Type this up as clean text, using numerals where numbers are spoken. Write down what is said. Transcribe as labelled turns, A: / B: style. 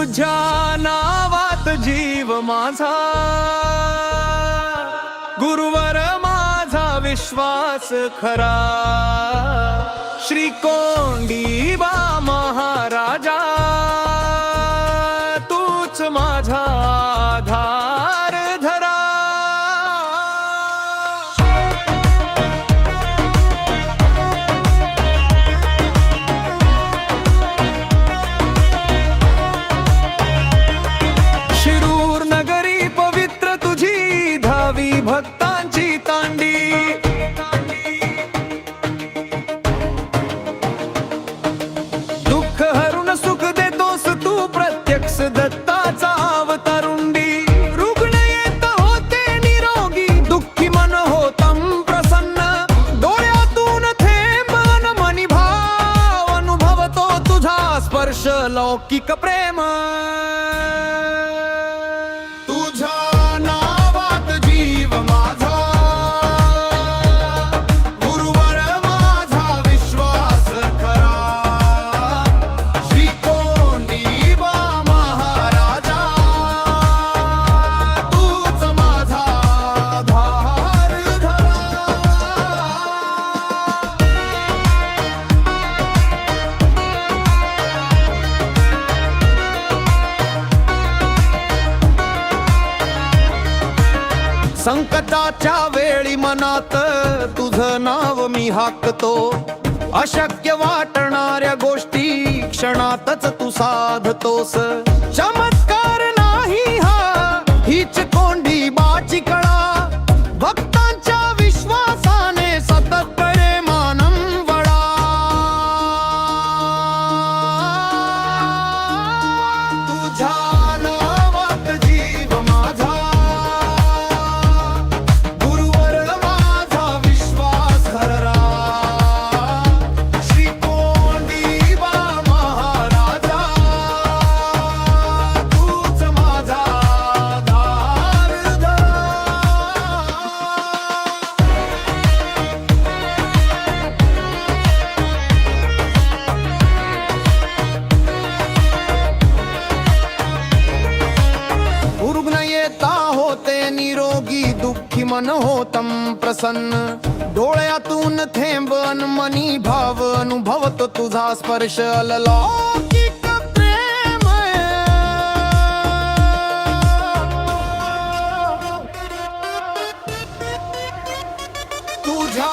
A: तुझ्या नावात जीव माझा, गुरुवर माझा विश्वास खरा, श्री कोंडीबा महाराजा तूच माझा आधार धरा. शिरूर नगरी पवित्र तुझी धावी भक्तांची तांडी, दुःख हरून सुख देतोस तू प्रत्यक्ष दत्ताचा अवतारुंडी. रुग्ण येत होते निरोगी, दुःखी मन होतम प्रसन्न, डोळ्यातून थेंब मनी भाव अनुभवतो तुझा स्पर्श लौकिक प्रेम. तुझ्या नावात जीव माझा, गुरुवर माझा विश्वास खरा, श्री कोंडीबा महाराजा तूच माझा आधार धरा. संकटाच्या वेळी मनात तुझं नाव मी हाकतो, अशक्य वाटणाऱ्या गोष्टी क्षणातच तू साधतोस. चमत्कार नाही हा, हीच कोंडीबाची कळा, भक्तांच्या विश्वासाने सतत प्रेमानं वळा. तुझ्या नावात जीव माझा, निरोगी दुःखी मन होतम प्रसन्न, डोळ्यातून थेंब मनी भाव अनुभवतो तुझा स्पर्श अलौकिक प्रेम. तुझ्या